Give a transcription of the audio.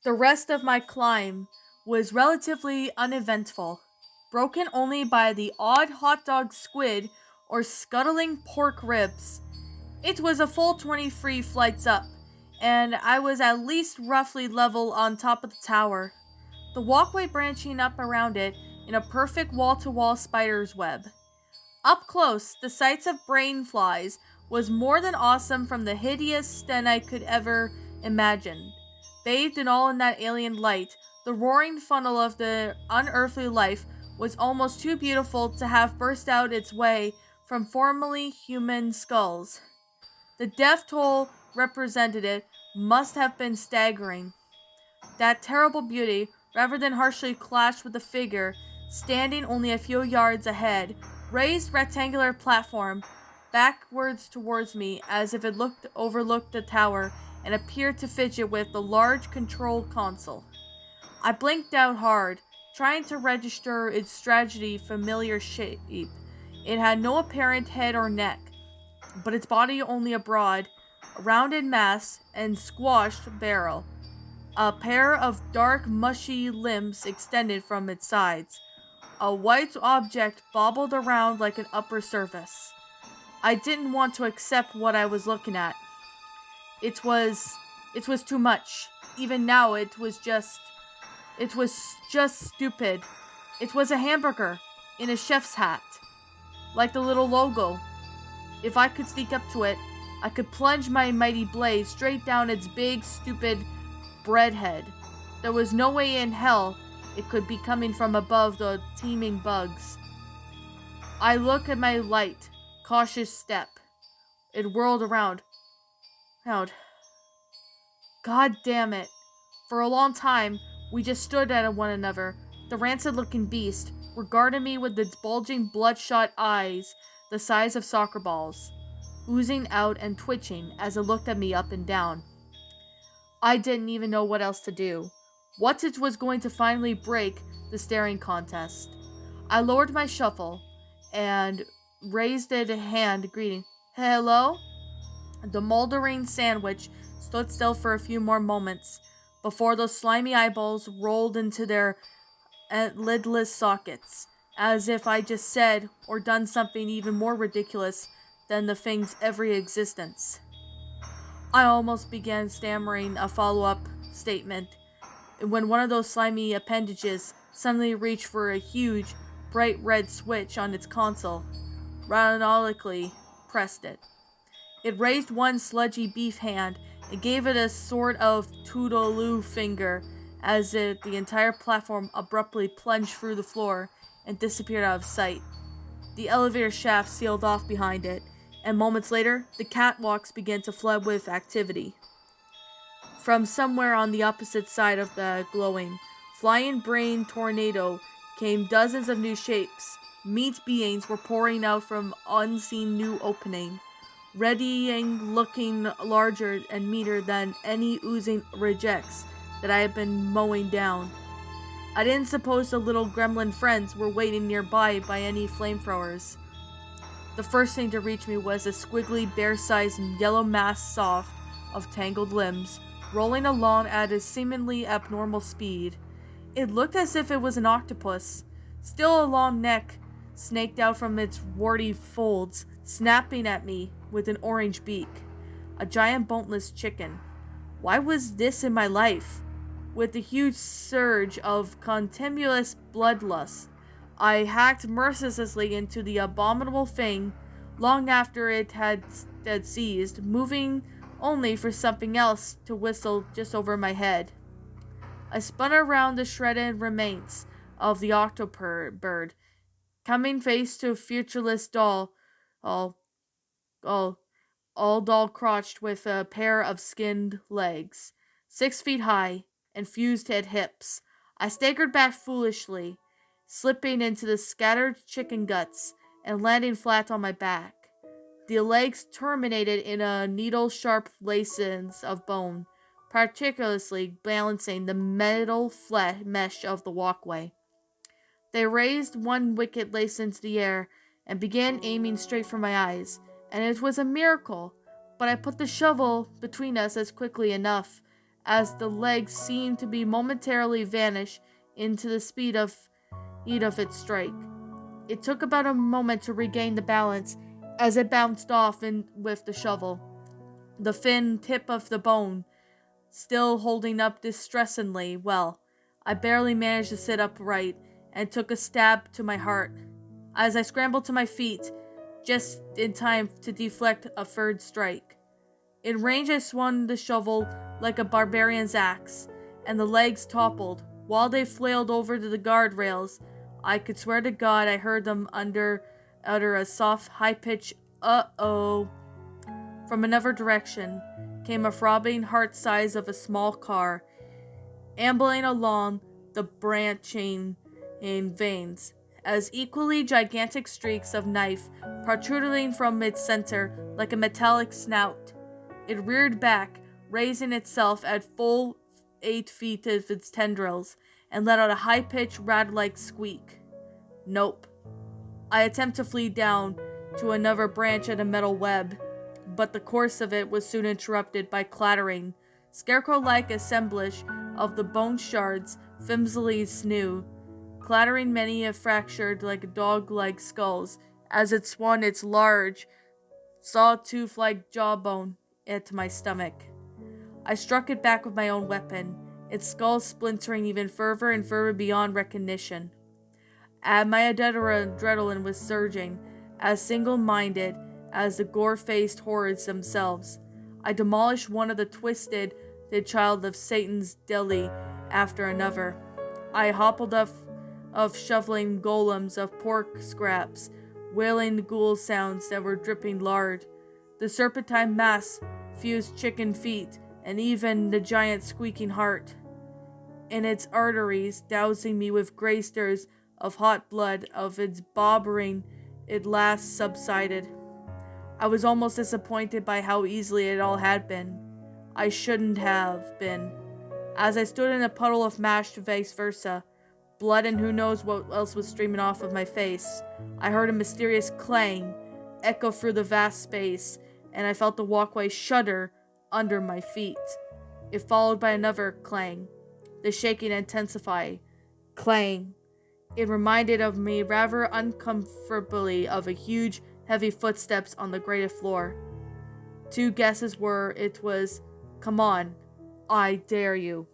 The rest of my climb was relatively uneventful, broken only by the odd hot dog squid or scuttling pork ribs. It was a full 20 free flights up, and I was at least roughly level on top of the tower, the walkway branching up around it in a perfect wall to wall spider's web. Up close, the sights of brain flies was more than awesome from the hideous den I could ever imagine. Bathed in all in that alien light, the roaring funnel of the unearthly life was almost too beautiful to have burst out its way from formerly human skulls. The death toll represented must have been staggering. That terrible beauty, rather than harshly clash with the figure standing only a few yards ahead, raised rectangular platform backwards towards me as if it overlooked the tower and appeared to fidget with the large control console. I blinked out hard, trying to register its tragedy familiar shape. It had no apparent head or neck, but its body only a broad, rounded mass and squashed barrel. A pair of dark, mushy limbs extended from its sides. A white object bobbled around like an upper surface. I didn't want to accept what I was looking at. It was it was too much. Even now it was just stupid. It was a hamburger in a chef's hat, like the little logo. If I could sneak up to it, I could plunge my mighty blade straight down its big, stupid breadhead. There was no way in hell it could be coming from above the teeming bugs. I looked at my light, cautious step. It whirled around. Round. God damn it. For a long time, we just stood at one another. The rancid-looking beast regarded me with its bulging, bloodshot eyes the size of soccer balls, oozing out and twitching as it looked at me up and down. I didn't even know what else to do. What it was going to finally break the staring contest. I lowered my shovel and raised it a hand greeting. Hello? The moldering sandwich stood still for a few more moments before those slimy eyeballs rolled into their lidless sockets, as if I just said or done something even more ridiculous than the thing's every existence. I almost began stammering a follow-up statement when one of those slimy appendages suddenly reached for a huge, bright red switch on its console, rhythmically pressed it. It raised one sludgy beef hand and gave it a sort of toodaloo finger as if the entire platform abruptly plunged through the floor and disappeared out of sight. The elevator shaft sealed off behind it, and moments later, the catwalks began to flood with activity. From somewhere on the opposite side of the glowing, flying brain tornado came dozens of new shapes. Meat beings were pouring out from unseen new opening, readying looking larger and meaner than any oozing rejects that I had been mowing down. I didn't suppose the little gremlin friends were waiting nearby by any flamethrowers. The first thing to reach me was a squiggly, bear-sized yellow mass soft of tangled limbs, rolling along at a seemingly abnormal speed. It looked as if it was an octopus, still a long neck snaked out from its warty folds, snapping at me with an orange beak. A giant boneless chicken. Why was this in my life? With a huge surge of continuous bloodlust, I hacked mercilessly into the abominable thing long after it had ceased, moving only for something else to whistle just over my head. I spun around the shredded remains of the octobird, coming face to a featureless doll, all, all, all doll-crotched with a pair of skinned legs, 6 feet high, and fused at hips. I staggered back foolishly, slipping into the scattered chicken guts and landing flat on my back. The legs terminated in a needle-sharp laces of bone, particularly balancing the metal mesh of the walkway. They raised one wicked lace into the air and began aiming straight for my eyes, and it was a miracle, but I put the shovel between us as quickly enough as the legs seemed to be momentarily vanish into the speed of its strike. It took about a moment to regain the balance as it bounced off with the shovel, the thin tip of the bone still holding up distressingly well. I barely managed to sit upright and took a stab to my heart as I scrambled to my feet just in time to deflect a third strike. In range, I swung the shovel like a barbarian's axe, and the legs toppled. While they flailed over to the guardrails, I could swear to God I heard them utter a soft, high-pitched "uh-oh." From another direction came a throbbing heart size of a small car, ambling along the branching veins, as equally gigantic streaks of knife protruding from its center like a metallic snout. It reared back, raising itself at full 8 feet of its tendrils, and let out a high-pitched, rat-like squeak. Nope. I attempt to flee down to another branch of the metal web, but the course of it was soon interrupted by clattering, scarecrow-like assemblage of the bone shards flimsily new, clattering many a fractured like dog-like skulls as it swung its large, saw-tooth-like jawbone at my stomach. I struck it back with my own weapon, its skull splintering even further and further beyond recognition. My adrenaline was surging, as single-minded as the gore-faced horrors themselves. I demolished one of the twisted child of Satan's deli after another. I hobbled of shoveling golems of pork scraps, wailing ghoul sounds that were dripping lard, the serpentine mass fused chicken feet, and even the giant squeaking heart in its arteries, dousing me with gray stirs of hot blood of its bobbering it last subsided. I was almost disappointed by how easily it all had been. I shouldn't have been. As I stood in a puddle of mashed vice versa, blood and who knows what else was streaming off of my face, I heard a mysterious clang echo through the vast space, and I felt the walkway shudder under my feet. It followed by another clang. The shaking intensified. Clang. It reminded of me rather uncomfortably of a huge, heavy footsteps on the grated floor. 2 guesses were it was, "Come on, I dare you."